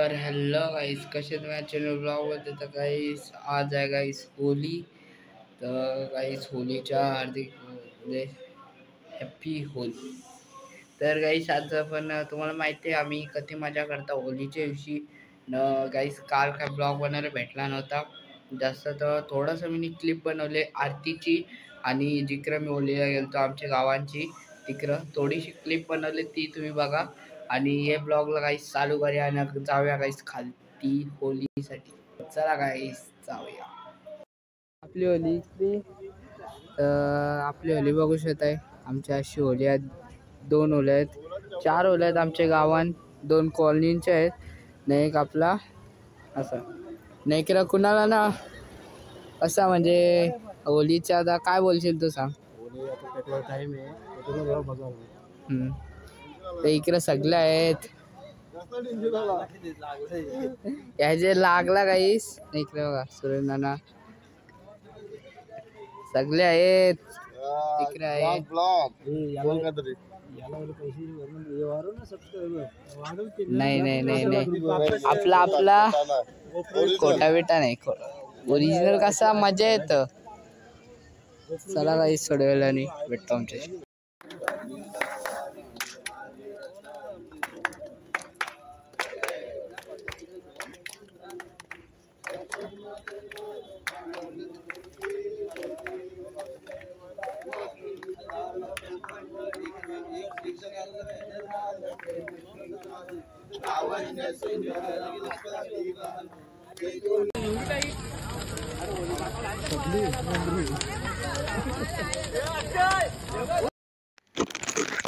तर हॅलो गाईस, कसे तुम्ही चॅनल ब्लॉगमध्ये. तर गाईस आज आहे गाईस होली. तर गाईस होलीच्या हार्दिक हॅपी होली. तर गाईस आज आपण तुम्हाला माहिती आहे आम्ही कधी मजा करता होलीच्या दिवशी. गाईस काल काय ब्लॉग बनायला भेटला नव्हता जास्त, तर थोडंसं मी क्लिप बनवले आरतीची आणि जिकडं मी होलीला गेलतो आमच्या गावांची तिकडं थोडीशी क्लिप बनवली, ती तुम्ही बघा. आणि हे ब्लॉगला गाईस चालू करूया आणि जाऊया गाईस खालती होलीसाठी. चला गाईस जाऊया. आपली होली इथली. आपली होली बघू शकत आहे. आमच्या अशी होली आहेत, 2 होल्या आहेत, 4 होल्या आहेत आमच्या गावात, 2 कॉलनीच्या आहेत. नाही एक आपला असा नाही की कुणाला ना असा म्हणजे होलीच्या आता काय बोलशील तू सांग. तर इकडे सगळे आहेत याचे लागला गाईस. इकडे बघा सुरेश नाना सगळे आहेत तिकडे आहे. नाही नाही नाही नाही आपला आपला खोटा बेटा नाही, ओरिजिनल कसा मजा येत. चला गाईस थोड्या वेळाने भेटतो आमच्याशी.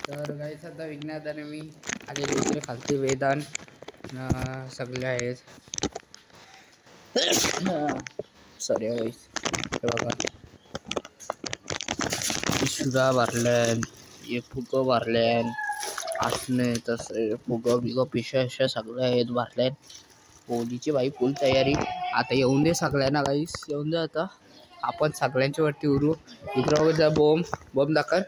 तर गाईस आता विज्ञानाने मी आले दुसरे खालती वेदान सगळे आहेत. सॉरी गाईस, बघा शिरा भरल्यान, हे फुगं भरल्यान, असणे तसे फुगं बिगं पिशा अशा सगळ्या आहेत भरल्यान. होलीची बाई फुल तयारी. आता येऊन दे सगळ्यांना गाईस, येऊन दे आता आपण सगळ्यांच्या वरती उरू. इकडं जा बॉम्ब दाखल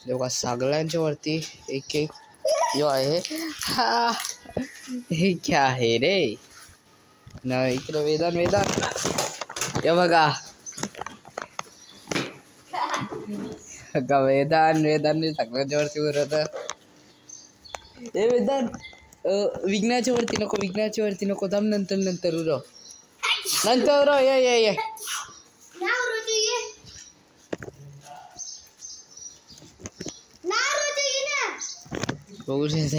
तेव्हा सगळ्यांच्या वरती एक एक जो आहे. हा हे क्या आहे रे ना. इकडं वेदान हे बघा वेदान सगळ्यांच्या वरती उरत. हे वेदान विघ्नाच्या वरती नको थांब, नंतर उरव, ये बघू शकत.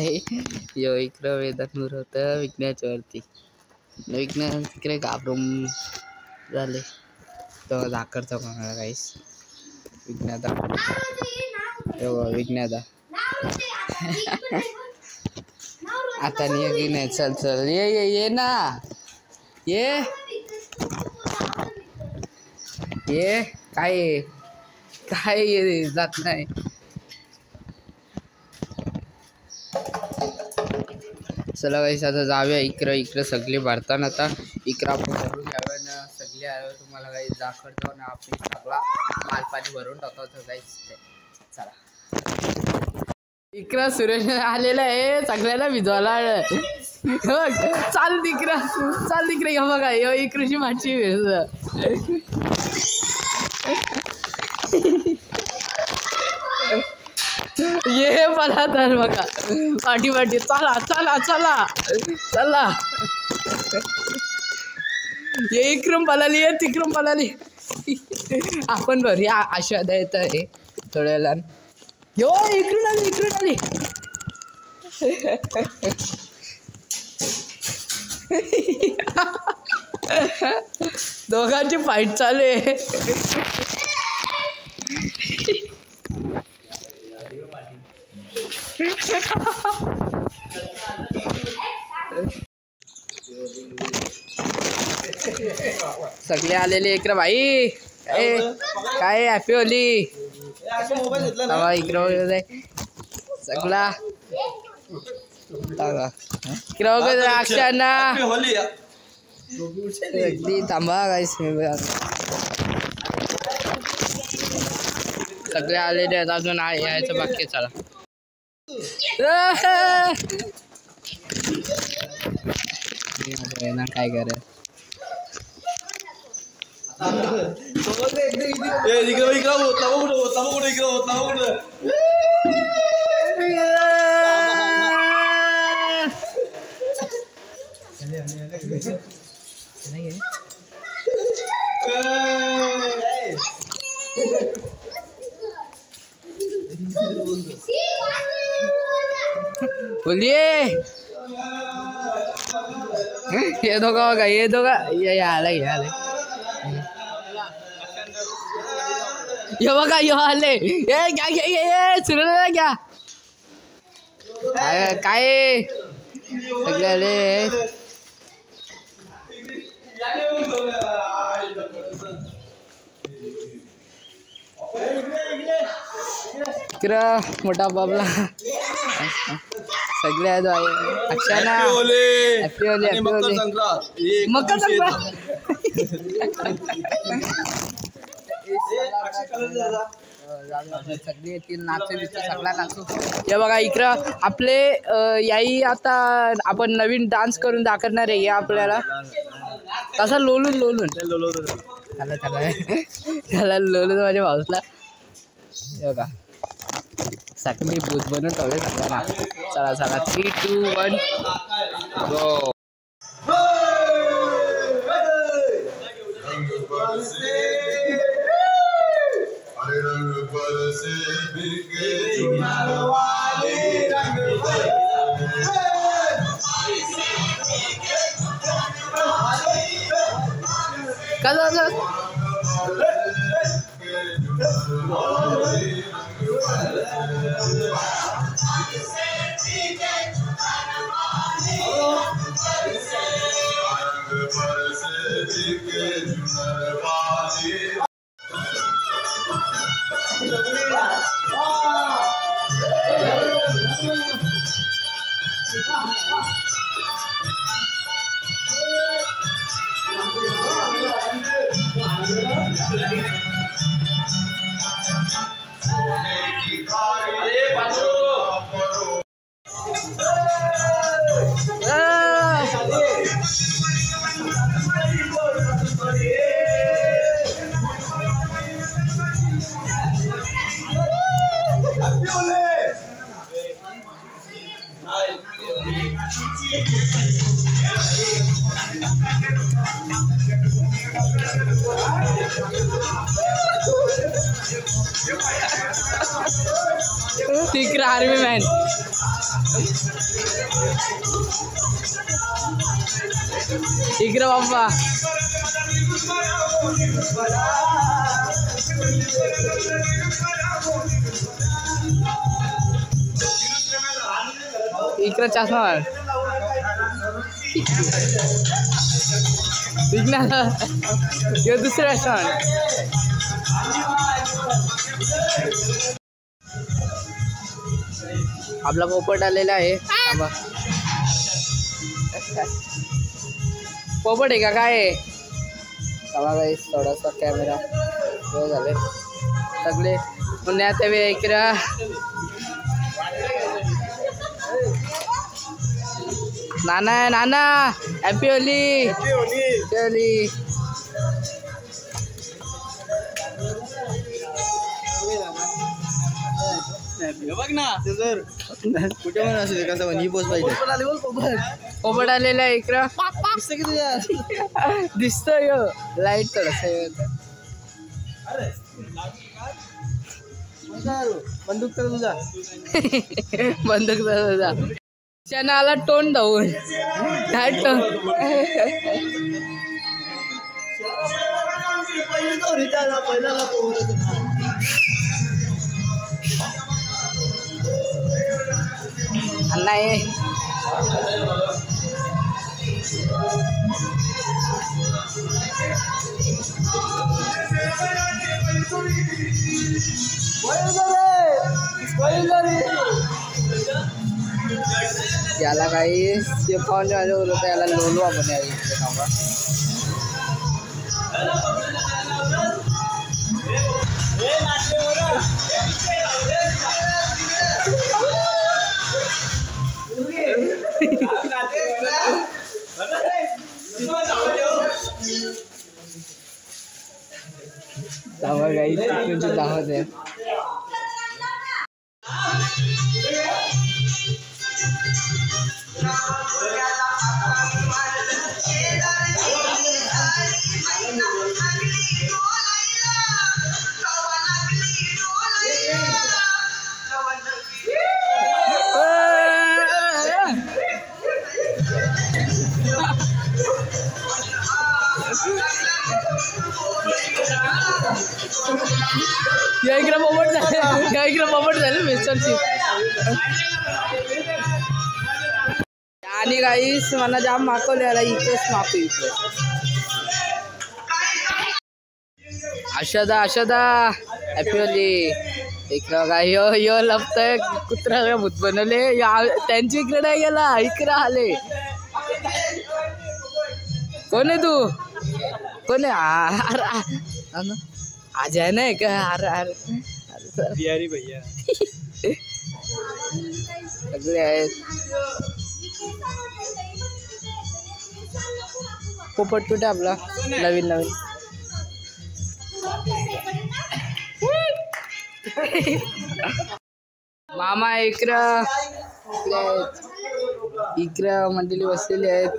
यो इकडं वेदान उरवत विघ्नाच्या वरती. विघ्न तिकडे घाबरून झाले तेव्हा दाखवतो कोणाला गाईस. विज्ञादा आता नाही. चल ये ना, ये काय जात नाही. चला गाईस आता जाऊया इकडं सगळे भरताना. आता इकडं आपण भरून घ्याव्या सगळे आलो तुम्हाला काही दाखवतो ना. आपण सगळा मालपाणी भरून टाकवतो गाईस. चला इकडं सुरेश आलेला आहे सगळ्याला भिजवायला. चाल तिकडे घ्या बघा इकडची माची ये मला तर बघा पाठी चला ये इकडून पळाली तिकडून पळाली. आपण घरी आशादा येत आहे थोड्या वेळा. यो इकडून आली दोघांची फाईट चालू आहे. सगळे आलेले इकडे भाई. काय हॅपी होली इकडे सगळा अक्षांना थांबा गाईस. सगळे आलेले आहेत, अजून यायचं बाकी. चला काय करे बोलिए ये दोगा होगा ये आले ये बघा यो आले ये क्या ये सुरला क्या काय सगळे आले किरा मोठा बाबला सगळे आहेत अक्षाना हॅपी होली मकर संक्रांत सगळे येतील नाचू सगळा नाचू हे बघा इकडं आपले याई आता आपण नवीन डान्स करून दाखवणार आहे आपल्याला कसा लोलून त्याला लोलून माझ्या भाऊसला हे बघा सगळी भूत बनून ठेवले सगळ्यांना चला 3, 2, 1 गो Secret army man. Secret papa. Secret chasma. Bigna. ये दूसरा रेस्टोरेंट आपला पोपट आलेला आहे पोपट आहे का काय थोडासा कॅमेरा झाले सगळे पुण्यात इकडे नाना हॅपी होली बघ ना जर कुठे पण असेल एखादा ही पोच पाहिजे पोपट आलेला आहे इकडं दिसतं की तुझ्या दिसतोय लाईट थोडस बंदूक तर तुझा बंदूक तर तुझा चनाला तोंड धावून काय नाही याला काही पाहुणे आले होतं याला लोलू आपण या इकडे थांबा गाईस तुमची दावत आहे. पोपट झाले मिस्टरची. आणि गाईस मला जाम मागवले याला इथेच मागतो इथे. आशादा ऍक्च्युअली इकडं काय यो लपतय कुत्रा भूत बनवले त्यांची इकडे नाही गेला इकडे आले. कोण आहे तू? कोण आहे? आज आहे ना का? अरे बिहारी भैया सगळे आहेत. पोपट कुठे आपला नवीन मामा इकडं मंडळी बसलेली आहेत.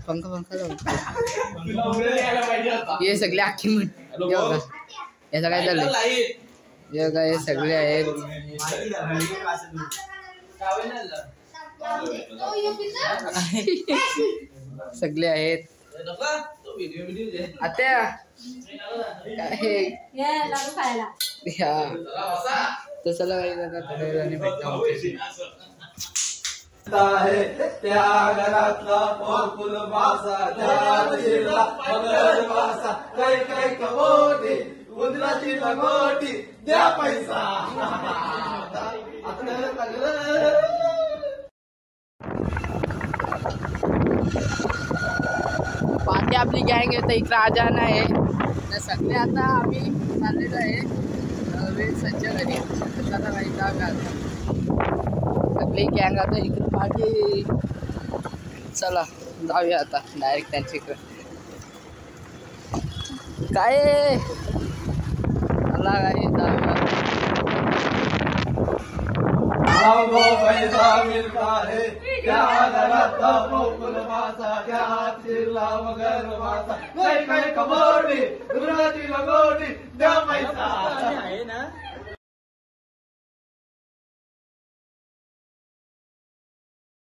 पंखा हे सगळे अख्खी याचं काय चाललंय? हे काय सगळे आहेत. सगळे आहेत. आत्या तसं त्या घरातला फुल मासा काही कमोटी उंदराची लगोटी द्या पैसा. पाठी आपली गँग आहे तर इकडं आजान आहे. सगळे आता आम्ही चाललेलो आहे सज्जा घरी. चला काही जागा सगळी गँग आता इकडे पाठी. चला जाऊया आता डायरेक्ट त्यांच्या इकडे. काय चला काय जाऊया. पैसा मिळता है क्या घरातला फुल मासा क्या शिरला मगर मासा काही कमोटी उंदराची लगोटी द्या पैसा.